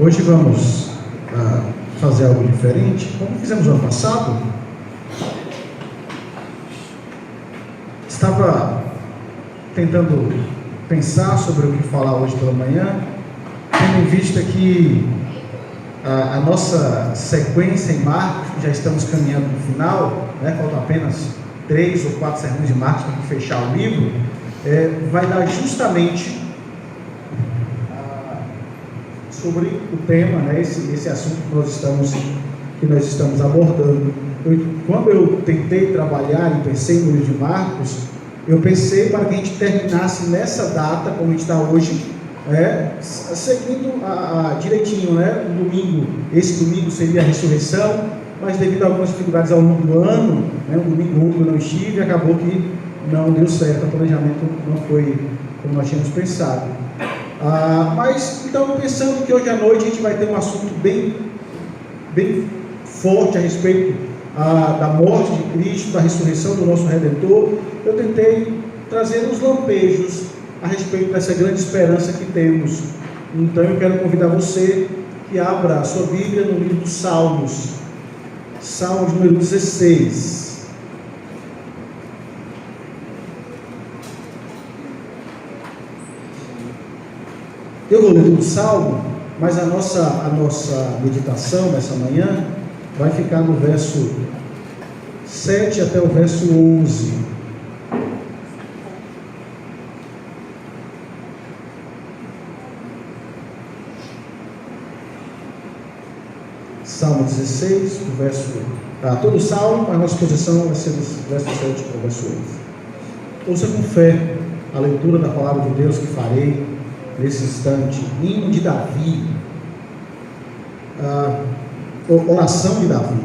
Hoje vamos fazer algo diferente, como fizemos no ano passado. Estava tentando pensar sobre o que falar hoje pela manhã, tendo em vista que a nossa sequência em Marcos, que já estamos caminhando no final, faltam apenas 3 ou 4 sermões de Marcos para fechar o livro, vai dar justamente sobre o tema, esse assunto que nós estamos abordando. Quando eu tentei trabalhar e pensei no livro de Marcos, eu pensei para que a gente terminasse nessa data, como a gente está hoje, seguindo direitinho, no domingo. Esse domingo seria a ressurreição, mas devido a algumas dificuldades ao longo do ano, um domingo eu não estive, acabou que não deu certo, o planejamento não foi como nós tínhamos pensado. Mas então, pensando que hoje à noite a gente vai ter um assunto bem forte a respeito da morte de Cristo, da ressurreição do nosso Redentor, eu tentei trazer uns lampejos a respeito dessa grande esperança que temos. Então eu quero convidar você que abra a sua Bíblia no livro dos Salmos, Salmos número 16. Eu vou ler todo o Salmo, mas a nossa meditação nessa manhã vai ficar no verso 7 até o verso 11. Salmo 16, todo o Salmo, a nossa posição vai ser do verso 7 ao verso 11. Ouça com fé a leitura da palavra de Deus que farei nesse instante. Hino de Davi, oração de Davi.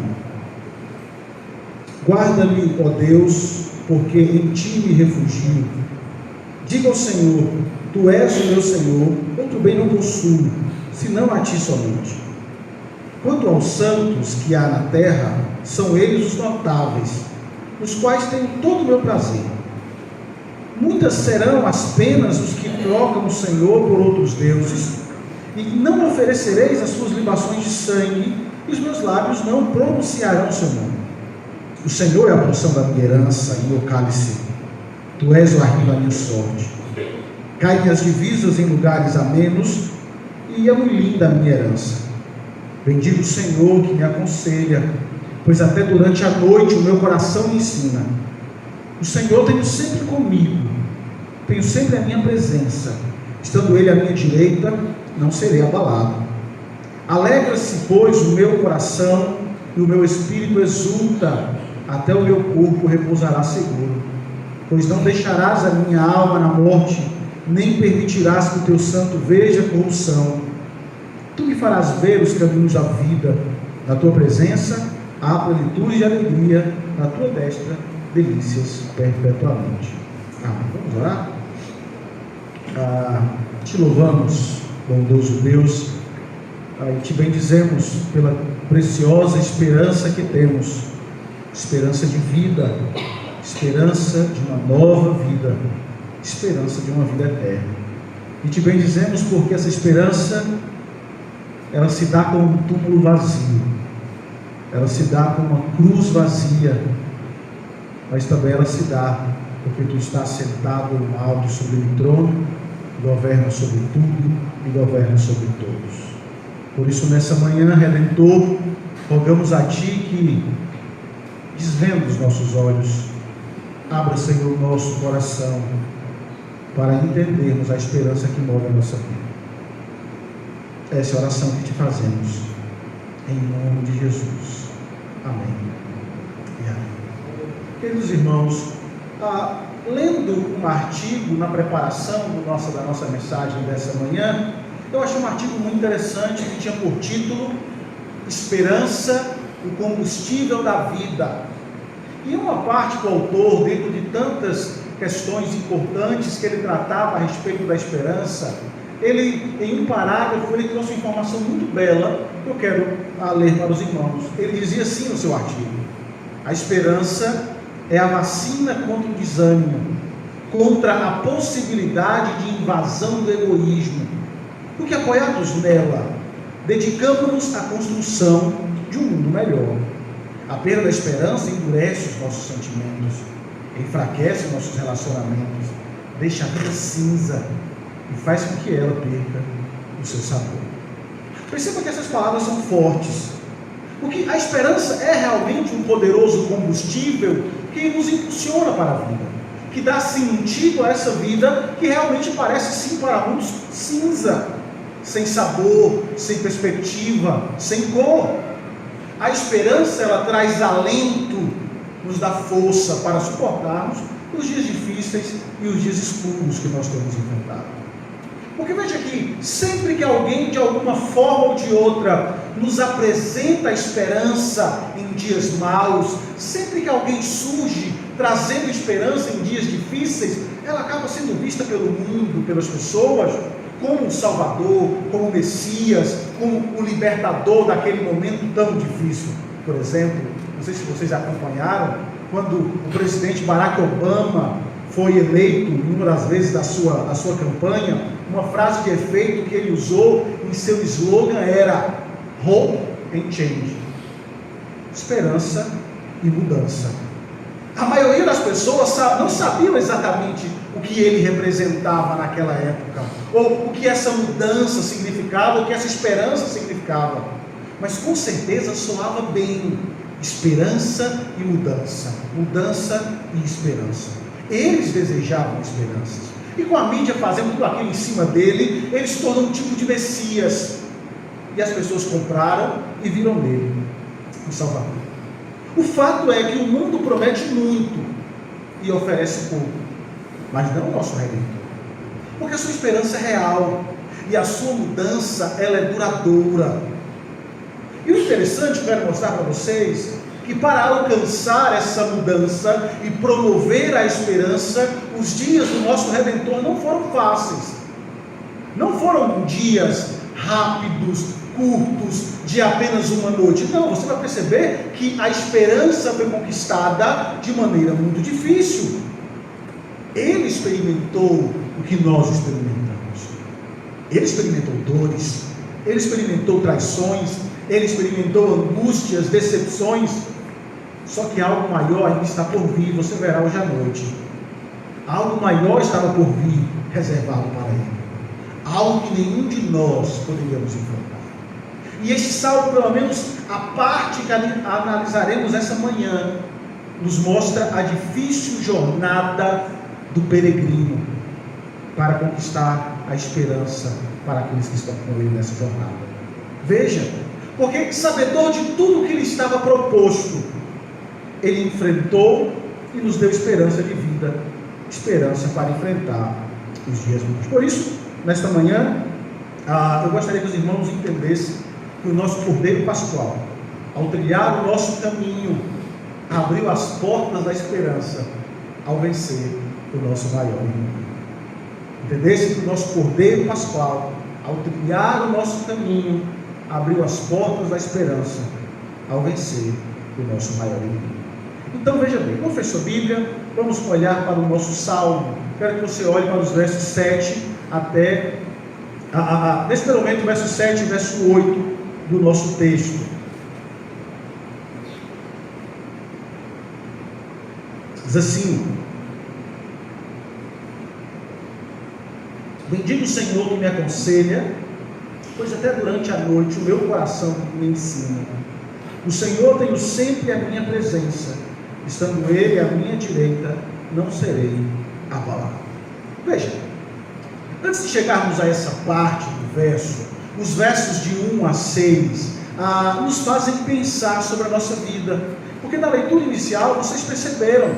Guarda-me, ó Deus, porque em ti me refugio. Diga ao Senhor: tu és o meu Senhor, outro bem não possuo, senão a ti somente. Quanto aos santos que há na terra, são eles os notáveis, os quais tenho todo o meu prazer. Muitas serão as penas dos que trocam o Senhor por outros deuses, e não oferecereis as suas libações de sangue, e os meus lábios não pronunciarão o seu nome. O Senhor é a porção da minha herança e o meu cálice. Tu és o arrimo da minha sorte. Caem as divisas em lugares amenos, e é muito linda a minha herança. Bendigo o Senhor que me aconselha, pois até durante a noite o meu coração me ensina. O Senhor tenho sempre comigo, tenho sempre a minha presença. Estando Ele à minha direita, não serei abalado. Alegra-se, pois, o meu coração, e o meu espírito exulta, até o meu corpo repousará seguro. Pois não deixarás a minha alma na morte, nem permitirás que o teu santo veja corrupção. Tu me farás ver os caminhos da vida. Na tua presença há plenitude de alegria, na tua destra delícias perpetuamente. Amém. Vamos orar? Te louvamos, bondoso Deus, e te bendizemos pela preciosa esperança que temos, esperança de vida, esperança de uma nova vida, esperança de uma vida eterna. E te bendizemos porque essa esperança, ela se dá com um túmulo vazio, ela se dá com uma cruz vazia, mas também ela se dá porque tu estás sentado no alto sobre o trono, governa sobre tudo e governa sobre todos. Por isso, nessa manhã, Redentor, rogamos a ti que desvenda os nossos olhos, abra, Senhor, o nosso coração para entendermos a esperança que move a nossa vida. Essa é a oração que te fazemos, em nome de Jesus. Amém e amém. Queridos irmãos, lendo um artigo na preparação da nossa mensagem dessa manhã, eu achei um artigo muito interessante que tinha por título Esperança, o combustível da vida. E uma parte do autor, dentro de tantas questões importantes que ele tratava a respeito da esperança, ele, em um parágrafo, ele trouxe uma informação muito bela que eu quero ler para os irmãos. Ele dizia assim no seu artigo: a esperança é a vacina contra o desânimo, contra a possibilidade de invasão do egoísmo, porque apoiados nela, dedicamos-nos à construção de um mundo melhor. A perda da esperança endurece os nossos sentimentos, enfraquece nossos relacionamentos, deixa a vida cinza e faz com que ela perca o seu sabor. Perceba que essas palavras são fortes, porque a esperança é realmente um poderoso combustível que nos impulsiona para a vida, que dá sentido a essa vida que realmente parece sim para muitos cinza, sem sabor, sem perspectiva, sem cor. A esperança, ela traz alento, nos dá força para suportarmos os dias difíceis e os dias escuros que nós temos enfrentado. Porque veja aqui, sempre que alguém de alguma forma ou de outra nos apresenta a esperança em dias maus, sempre que alguém surge trazendo esperança em dias difíceis, ela acaba sendo vista pelo mundo, pelas pessoas, como o Salvador, como o Messias, como o libertador daquele momento tão difícil. Por exemplo, não sei se vocês acompanharam, quando o presidente Barack Obama foi eleito, uma das vezes da sua campanha, uma frase de efeito que ele usou em seu slogan era Hope and Change, esperança e mudança. A maioria das pessoas não sabiam exatamente o que ele representava naquela época, ou o que essa mudança significava, o que essa esperança significava, mas com certeza soava bem, esperança e mudança, mudança e esperança. Eles desejavam esperanças, e com a mídia fazendo tudo aquilo em cima dele, ele se tornou um tipo de Messias, e as pessoas compraram e viram nele o Salvador. O fato é que o mundo promete muito e oferece pouco, mas não o nosso Redentor, porque a sua esperança é real e a sua mudança, ela é duradoura. E o interessante, eu quero mostrar para vocês, que para alcançar essa mudança e promover a esperança, os dias do nosso Redentor não foram fáceis, não foram dias rápidos, curtos, de apenas uma noite. Não, você vai perceber que a esperança foi conquistada de maneira muito difícil. Ele experimentou o que nós experimentamos. Ele experimentou dores, ele experimentou traições, ele experimentou angústias, decepções. Só que algo maior ainda está por vir, você verá hoje à noite. Algo maior estava por vir, reservado para ele. Algo que nenhum de nós poderíamos enfrentar. E este salmo, pelo menos a parte que analisaremos essa manhã, nos mostra a difícil jornada do peregrino para conquistar a esperança para aqueles que estão com ele nessa jornada. Veja, porque sabedor de tudo que lhe estava proposto, ele enfrentou e nos deu esperança de vida, esperança para enfrentar os dias ruins. Por isso, nesta manhã, eu gostaria que os irmãos entendessem que o nosso Cordeiro Pascual, ao trilhar o nosso caminho, abriu as portas da esperança ao vencer o nosso maior inimigo. Entendesse que o nosso Cordeiro Pascual, ao trilhar o nosso caminho, abriu as portas da esperança ao vencer o nosso maior inimigo. Então veja bem, vamos fechar a Bíblia, vamos olhar para o nosso Salmo. Quero que você olhe para os versos 7 até, nesse momento, verso 7 e verso 8 do nosso texto. Diz assim: bendigo o Senhor que me aconselha, pois até durante a noite o meu coração me ensina. O Senhor tenho sempre a minha presença, estando Ele à minha direita, não serei abalado. Veja, antes de chegarmos a essa parte do verso, os versos de 1 a 6 nos fazem pensar sobre a nossa vida, porque na leitura inicial vocês perceberam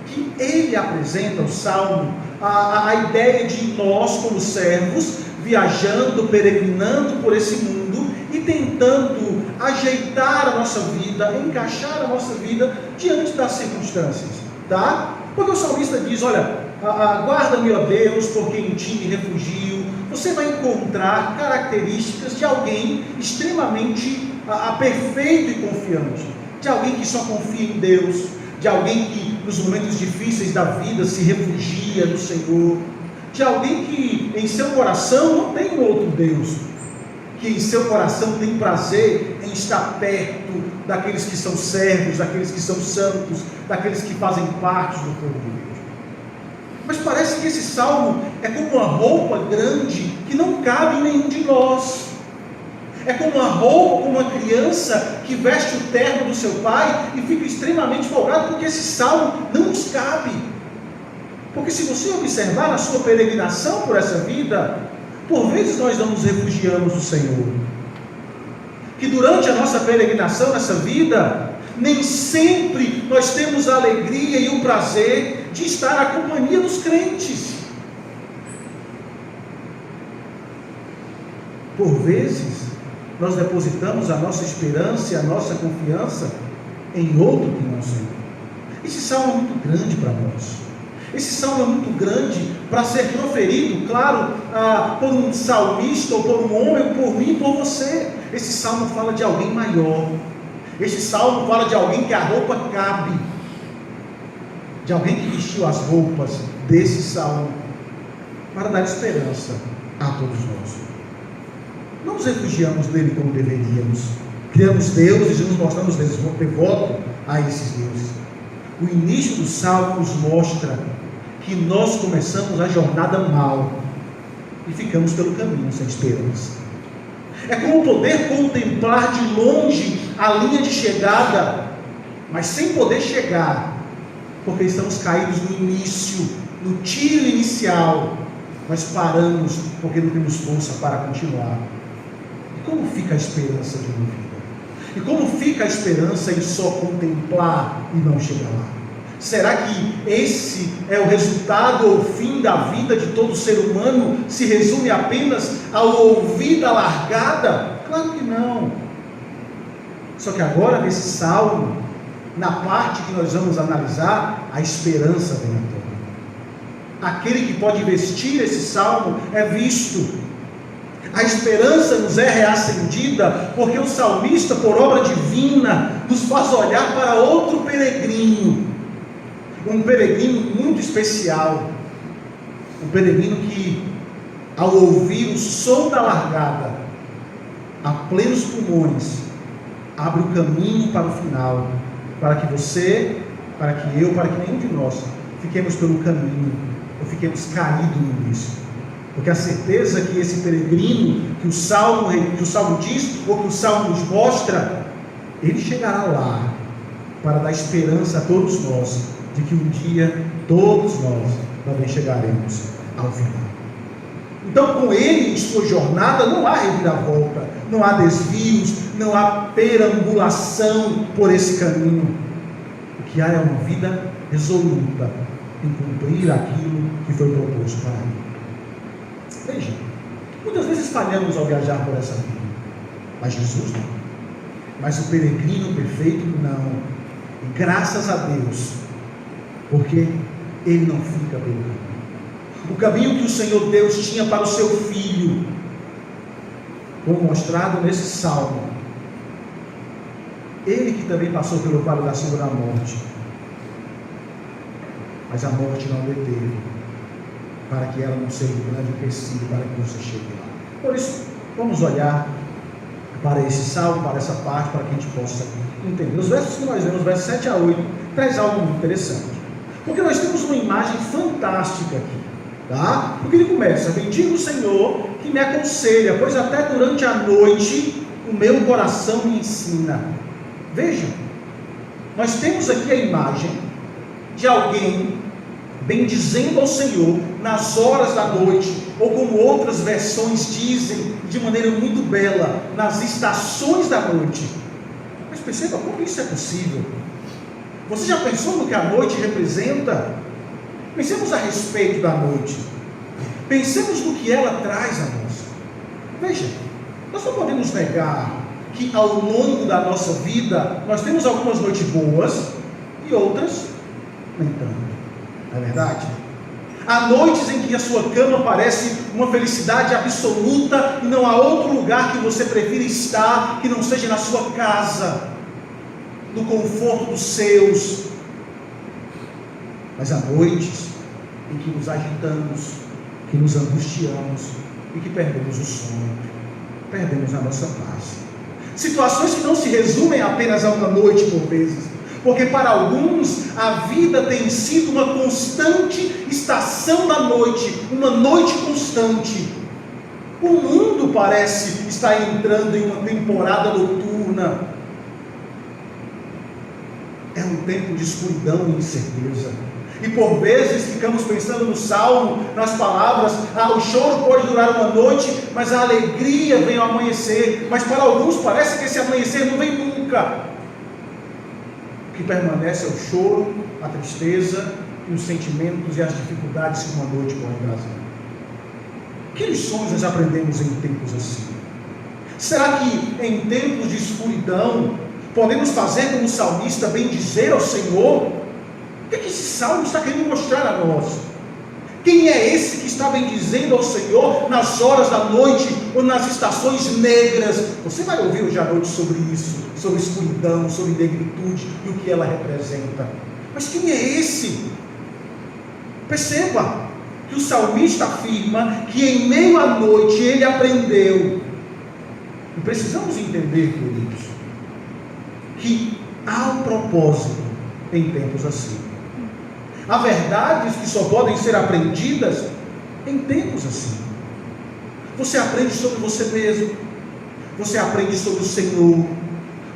que ele apresenta, o Salmo, a ideia de nós como servos viajando, peregrinando por esse mundo e tentando ajeitar a nossa vida, encaixar a nossa vida diante das circunstâncias, tá? Porque o salmista diz: olha, guarda-me, ó Deus, porque em ti me refugio. Você vai encontrar características de alguém extremamente perfeito e confiante, de alguém que só confia em Deus, de alguém que nos momentos difíceis da vida se refugia no Senhor, de alguém que em seu coração não tem um outro Deus, que em seu coração tem prazer em estar perto daqueles que são servos, daqueles que são santos, daqueles que fazem parte do povo de Deus. Mas parece que esse salmo é como uma roupa grande que não cabe em nenhum de nós. É como uma roupa, como uma criança que veste o terno do seu pai e fica extremamente folgado, porque esse salmo não nos cabe. Porque se você observar na sua peregrinação por essa vida, por vezes nós não nos refugiamos do Senhor. Que durante a nossa peregrinação nessa vida, nem sempre nós temos a alegria e o prazer de estar na companhia dos crentes. Por vezes, nós depositamos a nossa esperança e a nossa confiança em outro que não é o Senhor. Esse salmo é muito grande para nós. Esse salmo é muito grande para ser proferido, claro, por um salmista, ou por um homem, por mim, por você. Esse salmo fala de alguém maior. Esse salmo fala de alguém que a roupa cabe, de alguém que vestiu as roupas desse salmo, para dar esperança a todos nós. Não nos refugiamos nele como deveríamos. Criamos deuses e nos mostramos devotos a esses deuses. O início do salmo nos mostra que nós começamos a jornada mal e ficamos pelo caminho sem esperança. É como poder contemplar de longe a linha de chegada, mas sem poder chegar, porque estamos caídos no início, no tiro inicial. Nós paramos porque não temos força para continuar. E como fica a esperança de uma vida? E como fica a esperança em só contemplar e não chegar lá? Será que esse é o resultado ou fim da vida de todo ser humano? Se resume apenas ao ouvir da largada? Claro que não. Só que agora nesse salmo, na parte que nós vamos analisar, a esperança vem à tona. Aquele que pode vestir esse salmo é visto. A esperança nos é reacendida, porque o salmista, por obra divina, nos faz olhar para outro peregrino. Um peregrino muito especial. Um peregrino que, ao ouvir o som da largada, a plenos pulmões, abre o caminho para o final, para que você, para que eu, para que nenhum de nós fiquemos pelo caminho, ou fiquemos caídos no início. Porque a certeza que esse peregrino, que o salmo diz, ou que o salmo nos mostra, ele chegará lá, para dar esperança a todos nós, de que um dia todos nós também chegaremos ao final. Então, com ele em sua jornada, não há reviravolta, não há desvios, não há perambulação por esse caminho. O que há é uma vida resoluta em cumprir aquilo que foi proposto para ele. Veja, muitas vezes falhamos ao viajar por essa vida, mas Jesus não. Mas o peregrino perfeito não. E graças a Deus, porque ele não fica pelo caminho. O caminho que o Senhor Deus tinha para o seu filho, como mostrado nesse salmo, ele que também passou pelo vale da sombra da morte, mas a morte não deteve, para que ela não seja um grande empecilho para que você chegue lá. Por isso, vamos olhar para esse salmo, para essa parte, para que a gente possa entender. Os versos que nós vemos, versos 7 a 8, traz algo muito interessante, porque nós temos uma imagem fantástica aqui, tá? Porque ele começa: bendigo o Senhor que me aconselha, pois até durante a noite o meu coração me ensina. Vejam, nós temos aqui a imagem de alguém bendizendo ao Senhor nas horas da noite, ou como outras versões dizem de maneira muito bela, nas estações da noite. Mas perceba como isso é possível. Você já pensou no que a noite representa? Pensemos a respeito da noite. Pensemos no que ela traz a nós. Veja, nós não podemos negar que ao longo da nossa vida nós temos algumas noites boas e outras nem tanto. Não é verdade? Há noites em que a sua cama parece uma felicidade absoluta e não há outro lugar que você prefira estar que não seja na sua casa, no conforto dos seus. Mas há noites em que nos agitamos, que nos angustiamos e que perdemos o sono. perdemos a nossa paz. Situações que não se resumem apenas a uma noite por vezes, porque para alguns a vida tem sido uma constante estação da noite, uma noite constante. O mundo parece estar entrando em uma temporada noturna. É um tempo de escuridão e incerteza. E por vezes ficamos pensando no Salmo, nas palavras, o choro pode durar uma noite, mas a alegria vem ao amanhecer. Mas para alguns parece que esse amanhecer não vem nunca. O que permanece é o choro, a tristeza e os sentimentos e as dificuldades que uma noite pode trazer. Que lições nós aprendemos em tempos assim? Será que em tempos de escuridão podemos fazer como o salmista, bendizer ao Senhor? O que esse salmo está querendo mostrar a nós? Quem é esse que está bendizendo ao Senhor nas horas da noite ou nas estações negras? Você vai ouvir hoje à noite sobre isso, sobre escuridão, sobre negritude e o que ela representa. Mas quem é esse? Perceba que o salmista afirma que em meio à noite ele aprendeu. E precisamos entender, queridos, que há um propósito em tempos assim. Há verdades que só podem ser aprendidas em tempos assim. Você aprende sobre você mesmo, você aprende sobre o Senhor,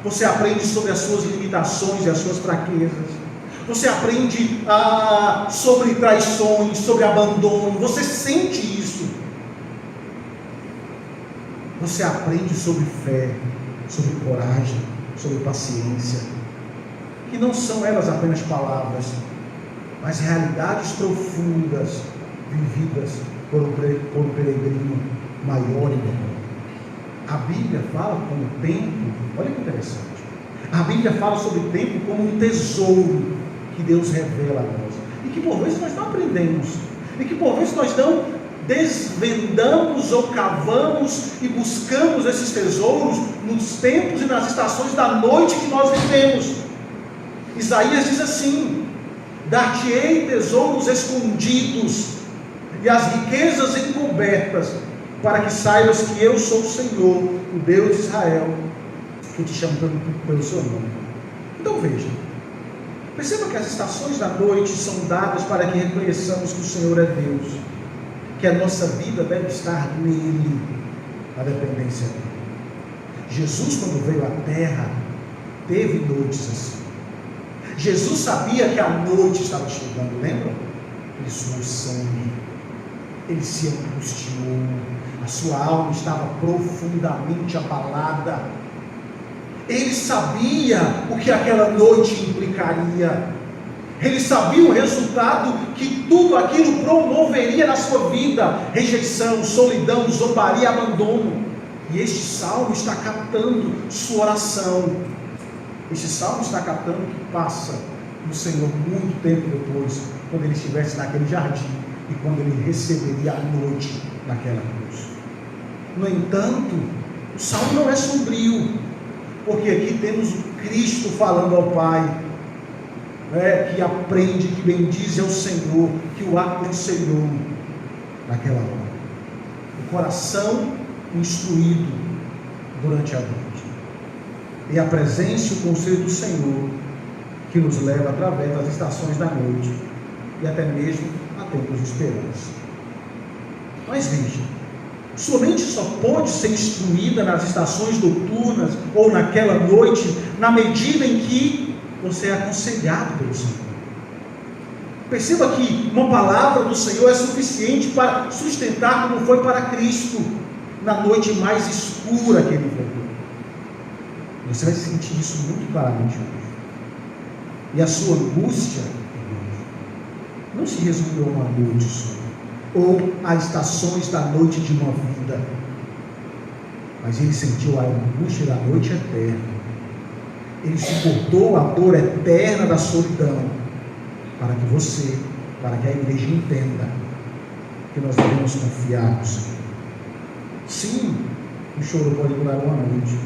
você aprende sobre as suas limitações e as suas fraquezas, você aprende sobre traições, sobre abandono, você sente isso. Você aprende sobre fé, sobre coragem, sobre paciência, que não são elas apenas palavras, mas realidades profundas, vividas por um peregrino maior e menor. A Bíblia fala como o tempo, olha que interessante, a Bíblia fala sobre o tempo como um tesouro que Deus revela a nós, e que por vezes nós não aprendemos, e que por vezes nós não desvendamos ou cavamos e buscamos esses tesouros nos tempos e nas estações da noite que nós vivemos. Isaías diz assim: dar-te-ei tesouros escondidos e as riquezas encobertas, para que saibas que eu sou o Senhor, o Deus de Israel, que te chamo pelo seu nome. Então veja, perceba que as estações da noite são dadas para que reconheçamos que o Senhor é Deus, que a nossa vida deve estar nele, a dependência dele. Jesus, quando veio à terra, teve noites assim. Jesus sabia que a noite estava chegando, lembra? Ele suou sangue, ele se angustiou, a sua alma estava profundamente abalada. Ele sabia o que aquela noite implicaria. Ele sabia o resultado que tudo aquilo promoveria na sua vida: rejeição, solidão, zombaria, abandono. E este salmo está captando sua oração. Este salmo está captando o que passa no Senhor muito tempo depois, quando ele estivesse naquele jardim e quando ele receberia a noite naquela cruz. No entanto, o salmo não é sombrio, porque aqui temos o Cristo falando ao Pai, que aprende, que bendize ao Senhor, que o aconselhou naquela hora. O coração instruído durante a noite. E a presença e o conselho do Senhor, que nos leva através das estações da noite e até mesmo a tempos de esperança. Mas veja, sua mente só pode ser instruída nas estações noturnas ou naquela noite, na medida em que você é aconselhado pelo Senhor. Perceba que uma palavra do Senhor é suficiente para sustentar como foi para Cristo na noite mais escura que ele viveu. Você vai sentir isso muito claramente hoje. E a sua angústia não se resumiu a uma noite só, ou a estações da noite de uma vida, mas ele sentiu a angústia da noite eterna. Ele suportou a dor eterna da solidão, para que você, para que a igreja entenda que nós devemos confiar no Senhor. Sim, o choro pode durar uma noite,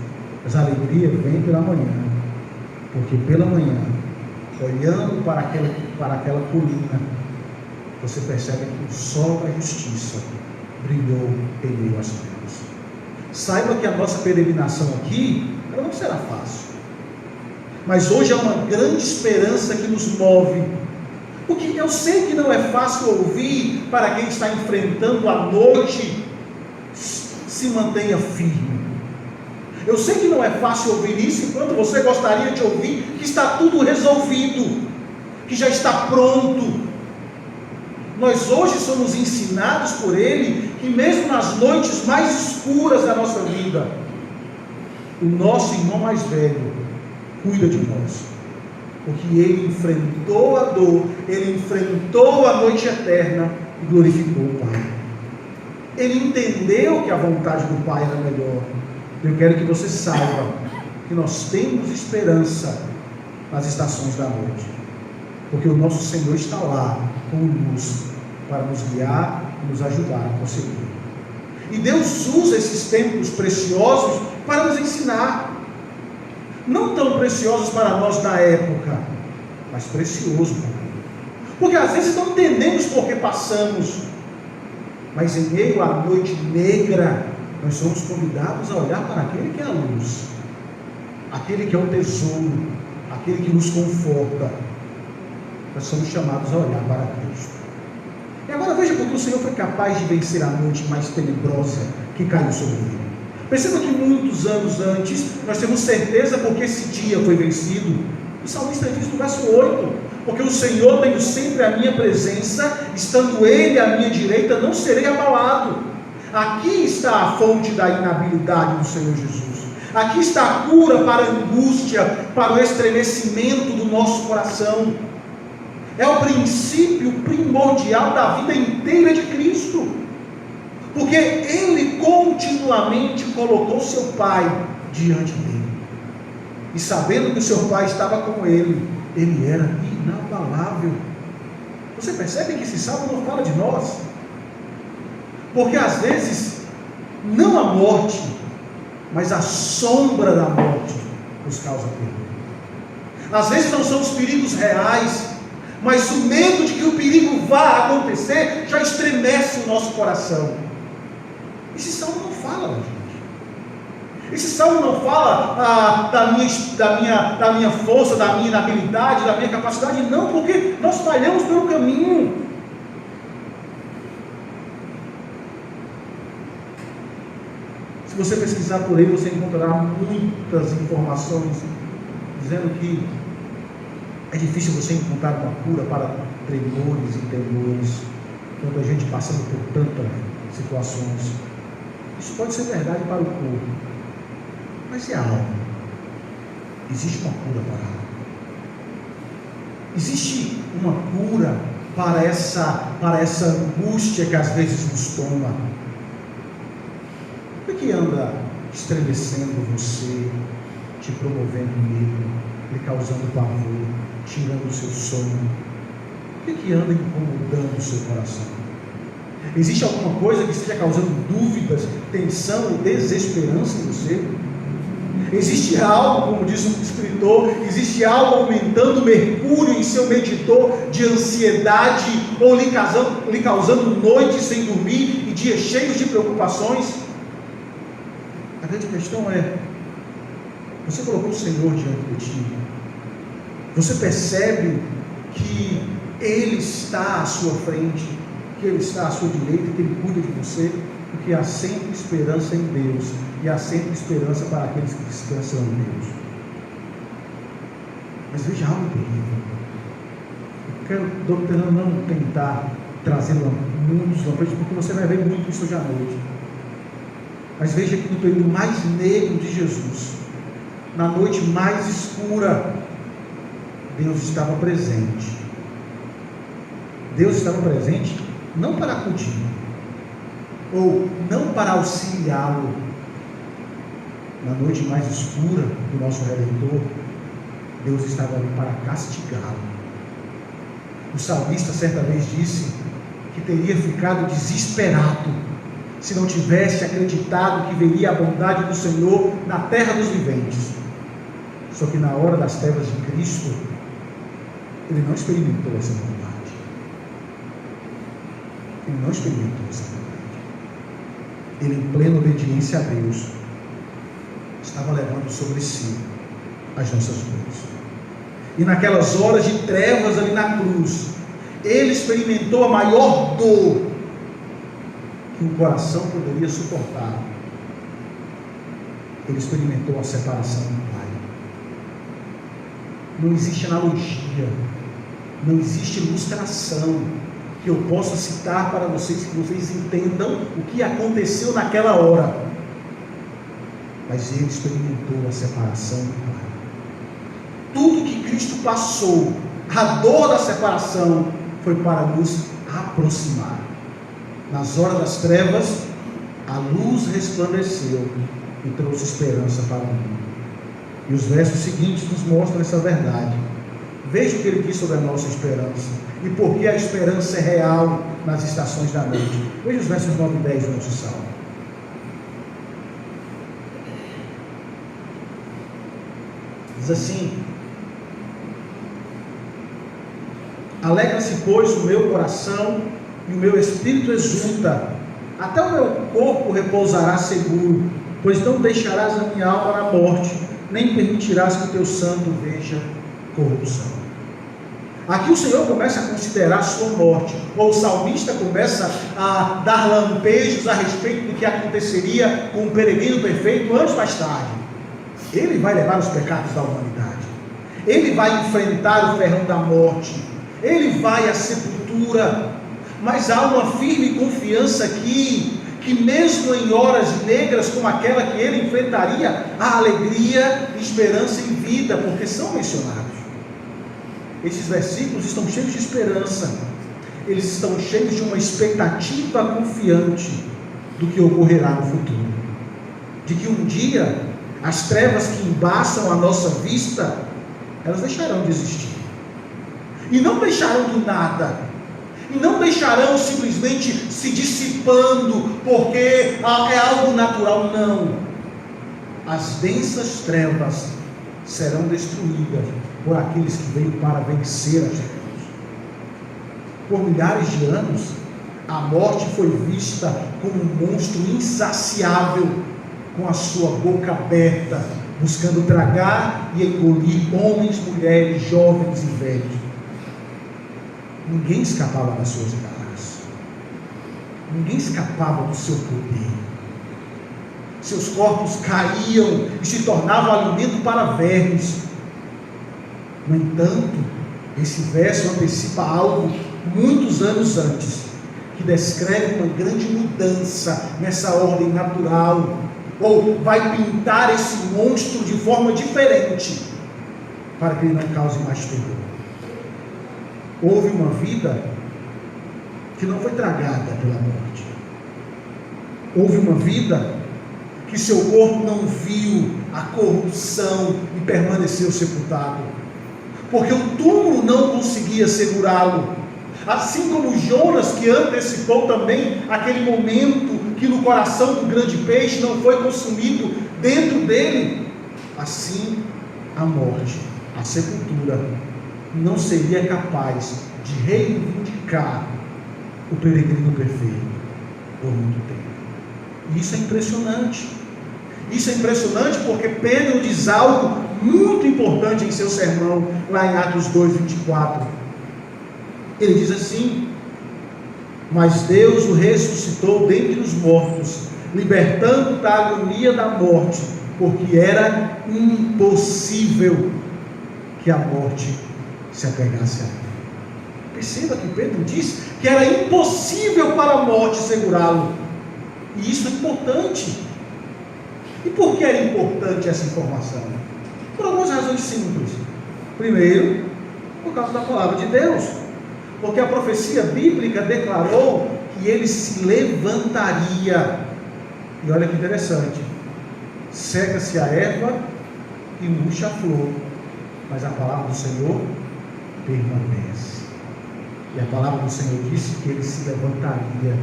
mas a alegria vem pela manhã, porque pela manhã, olhando para aquela colina, você percebe que o sol da justiça brilhou em meio às trevas. saiba que a nossa peregrinação aqui, ela não será fácil. Mas hoje é uma grande esperança que nos move. Porque eu sei que não é fácil ouvir para quem está enfrentando a noite, se mantenha firme. Eu sei que não é fácil ouvir isso enquanto você gostaria de ouvir que está tudo resolvido, que já está pronto. Nós hoje somos ensinados por Ele que mesmo nas noites mais escuras da nossa vida, o nosso irmão mais velho cuida de nós, porque Ele enfrentou a dor, Ele enfrentou a noite eterna e glorificou o Pai. Ele entendeu que a vontade do Pai era melhor. Eu quero que você saiba que nós temos esperança nas estações da noite, porque o nosso Senhor está lá com luz para nos guiar e nos ajudar a prosseguir. E Deus usa esses tempos preciosos para nos ensinar, não tão preciosos para nós na época, mas preciosos para Ele, porque às vezes não entendemos por que passamos, mas em meio à noite negra, nós somos convidados a olhar para aquele que é a luz, aquele que é o tesouro, aquele que nos conforta. Nós somos chamados a olhar para Cristo. E agora veja porque o Senhor foi capaz de vencer a noite mais tenebrosa que caiu sobre ele. Perceba que muitos anos antes, nós temos certeza porque esse dia foi vencido. O salmista diz no verso 8: porque o Senhor tem sempre a minha presença, estando Ele à minha direita, não serei abalado. Aqui está a fonte da inabilidade do Senhor Jesus. Aqui está a cura para a angústia, para o estremecimento do nosso coração. É o princípio primordial da vida inteira de Cristo, porque Ele continuamente colocou seu Pai diante dele, e sabendo que o seu Pai estava com ele, ele era inabalável. Você percebe que esse salmo não fala de nós? Porque às vezes, não a morte, mas a sombra da morte nos causa terror. Às vezes não são os perigos reais, mas o medo de que o perigo vá acontecer já estremece o nosso coração. Esse salmo não fala da gente. Esse salmo não fala da minha força, da minha inabilidade, da minha capacidade, não, porque nós falhamos pelo caminho. Se você pesquisar por aí, você encontrará muitas informações dizendo que é difícil você encontrar uma cura para tremores e temores, quando a gente passando por tantas situações. Isso pode ser verdade para o corpo, mas e a alma? Existe uma cura para a alma. Existe uma cura para essa angústia que às vezes nos toma. O que anda estremecendo você, te promovendo medo, lhe causando pavor, tirando o seu sono? O que anda incomodando o seu coração? Existe alguma coisa que esteja causando dúvidas, tensão e desesperança em você? Existe algo, como diz um escritor, existe algo aumentando o mercúrio em seu medidor de ansiedade, ou lhe causando noites sem dormir e dias cheios de preocupações? A grande questão é: você colocou o Senhor diante de ti? Você percebe que Ele está à sua frente, que Ele está à sua direita, que Ele cuida de você? Porque há sempre esperança em Deus, e há sempre esperança para aqueles que descansam em Deus. Mas veja algo terrível. Eu quero, doutor, não tentar trazer muitos lampejos, porque você vai ver muito isso hoje à noite. Mas veja que no período mais negro de Jesus, na noite mais escura, Deus estava presente. Deus estava presente não para acudir, ou não para auxiliá-lo. Na noite mais escura do nosso Redentor, Deus estava ali para castigá-lo. O salmista certa vez disse que teria ficado desesperado se não tivesse acreditado que veria a bondade do Senhor na terra dos viventes. Só que na hora das trevas de Cristo, ele não experimentou essa bondade. Ele não experimentou essa bondade. ele, em plena obediência a Deus, estava levando sobre si as nossas dores. E naquelas horas de trevas ali na cruz, ele experimentou a maior dor que um coração poderia suportar. Ele experimentou a separação do Pai. Não existe analogia, não existe ilustração que eu possa citar para vocês, que vocês entendam o que aconteceu naquela hora. Mas ele experimentou a separação do Pai. Tudo que Cristo passou, a dor da separação, foi para nos aproximar. Nas horas das trevas, a luz resplandeceu e trouxe esperança para o mundo. E os versos seguintes nos mostram essa verdade. Veja o que ele diz sobre a nossa esperança e por que a esperança é real nas estações da noite. Veja os versos 9 e 10 do nosso salmo. Diz assim: alegra-se, pois, o meu coração e o meu espírito exulta, até o meu corpo repousará seguro, pois não deixarás a minha alma na morte, nem permitirás que o teu santo veja corrupção. Aqui o Senhor começa a considerar a sua morte, ou o salmista começa a dar lampejos a respeito do que aconteceria com o peregrino perfeito antes ou mais tarde. Ele vai levar os pecados da humanidade, ele vai enfrentar o ferrão da morte, ele vai à sepultura, mas há uma firme confiança aqui, que mesmo em horas negras como aquela que ele enfrentaria, há alegria, esperança e vida, porque são mencionados. Esses versículos estão cheios de esperança, eles estão cheios de uma expectativa confiante do que ocorrerá no futuro, de que um dia as trevas que embaçam a nossa vista, elas deixarão de existir, e não deixarão do nada, e não deixarão simplesmente se dissipando porque é algo natural. Não, as densas trevas serão destruídas por aqueles que veio para vencer as trevas. Por milhares de anos, a morte foi vista como um monstro insaciável, com a sua boca aberta, buscando tragar e engolir homens, mulheres, jovens e velhos. Ninguém escapava das suas garras, ninguém escapava do seu poder. Seus corpos caíam e se tornavam alimento para vermes. No entanto, esse verso antecipa algo muitos anos antes, que descreve uma grande mudança nessa ordem natural, ou vai pintar esse monstro de forma diferente, para que ele não cause mais terror. Houve uma vida que não foi tragada pela morte. Houve uma vida que seu corpo não viu a corrupção e permaneceu sepultado, porque o túmulo não conseguia segurá-lo. Assim como Jonas, que antecipou também aquele momento que no coração do grande peixe não foi consumido dentro dele, assim a morte, a sepultura, não seria capaz de reivindicar o peregrino perfeito por muito tempo. E isso é impressionante. Isso é impressionante porque Pedro diz algo muito importante em seu sermão, lá em Atos 2:24. Ele diz assim: mas Deus o ressuscitou dentre os mortos, libertando da agonia da morte, porque era impossível que a morte se apegasse a ele. Perceba que Pedro diz que era impossível para a morte segurá-lo. E isso é importante. E por que era importante essa informação? Por algumas razões simples. Primeiro, por causa da palavra de Deus. Porque a profecia bíblica declarou que ele se levantaria. E olha que interessante: seca-se a erva e murcha a flor, mas a palavra do Senhor permanece. E a palavra do Senhor disse que ele se levantaria,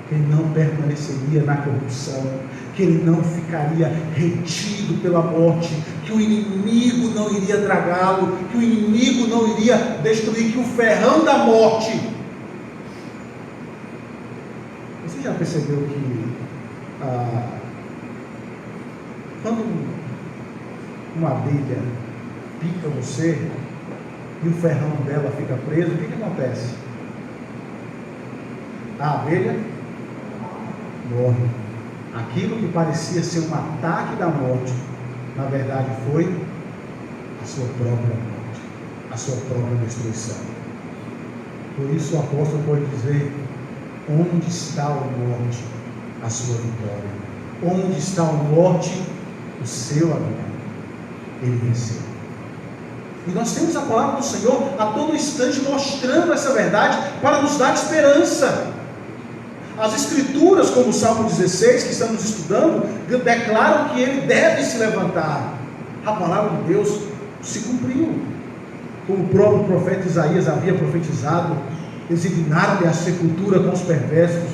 que ele não permaneceria na corrupção, que ele não ficaria retido pela morte, que o inimigo não iria tragá-lo, que o inimigo não iria destruir, que o ferrão da morte. Você já percebeu que Quando uma abelha pica você e o ferrão dela fica preso, o que acontece? A abelha morre. Aquilo que parecia ser um ataque da morte, na verdade foi a sua própria morte, a sua própria destruição. Por isso o apóstolo pode dizer: onde está a morte, a sua vitória? Onde está a morte, o seu alimento? Ele venceu. E nós temos a palavra do Senhor a todo instante mostrando essa verdade para nos dar esperança. As Escrituras, como o Salmo 16, que estamos estudando, declaram que ele deve se levantar. A palavra de Deus se cumpriu. Como o próprio profeta Isaías havia profetizado: designaram-lhe a sepultura com os perversos,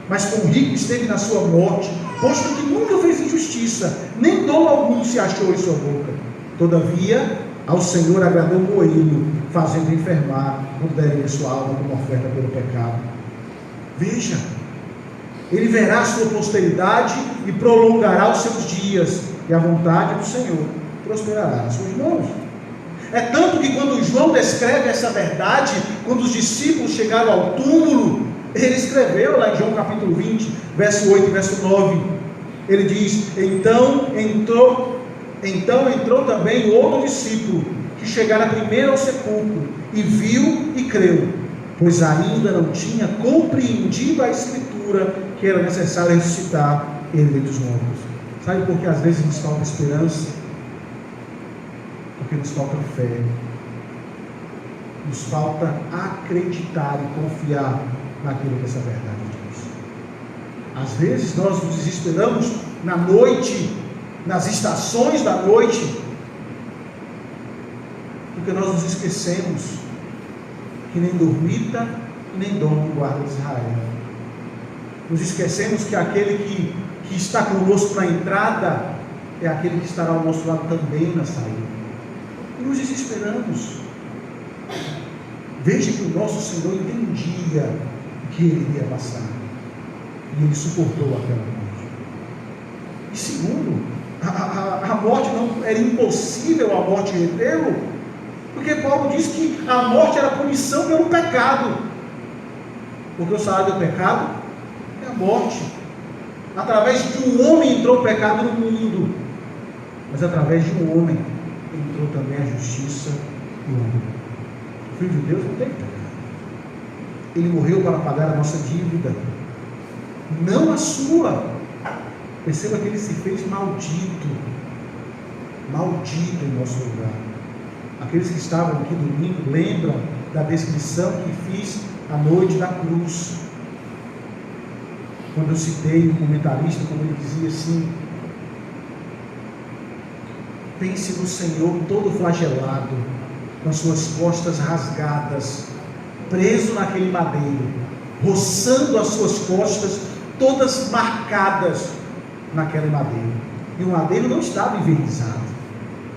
mas com o rico esteve na sua morte, posto que nunca fez injustiça, nem dolo algum se achou em sua boca. Todavia, ao Senhor agradou moê-lo, fazendo enfermar, quando daria sua alma como oferta pelo pecado. Veja, ele verá a sua posteridade e prolongará os seus dias, e a vontade do Senhor prosperará nas suas mãos. É tanto que quando João descreve essa verdade, quando os discípulos chegaram ao túmulo, ele escreveu lá em João capítulo 20, verso 8 e verso 9, ele diz: então entrou também outro discípulo, que chegara primeiro ao sepulcro, e viu e creu, pois ainda não tinha compreendido a Escritura, que era necessário ressuscitar ele dos mortos. Sabe por que às vezes nos falta esperança? Porque nos falta fé, nos falta acreditar e confiar naquilo que essa verdade diz. Às vezes nós nos desesperamos na noite, nas estações da noite, porque nós nos esquecemos que nem dormita nem dorme o guarda de Israel. Nos esquecemos que aquele que está conosco na entrada é aquele que estará ao nosso lado também na saída. E nos desesperamos. Veja que o nosso Senhor entendia que ele iria passar, e ele suportou aquela morte. E segundo, a morte não era impossível, a morte retê-lo, porque Paulo diz que a morte era punição pelo pecado, porque o salário do pecado é a morte. Através de um homem entrou o pecado no mundo, mas através de um homem entrou também a justiça e o amor. O Filho de Deus não tem pecado. Ele morreu para pagar a nossa dívida, não a sua. Perceba que ele se fez maldito em nosso lugar. Aqueles que estavam aqui domingo lembram da descrição que fiz à noite da cruz, quando eu citei um comentarista, como ele dizia assim: pense no Senhor todo flagelado, com suas costas rasgadas, preso naquele madeiro, roçando as suas costas todas marcadas naquele madeiro. E o madeiro não estava envernizado.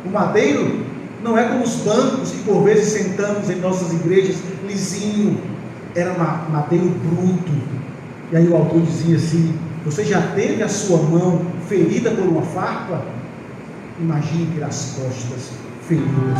O madeiro não é como os bancos que por vezes sentamos em nossas igrejas, lisinho. Era madeiro bruto. E aí o autor dizia assim: você já teve a sua mão ferida por uma farpa? Imagine ter as costas feridas.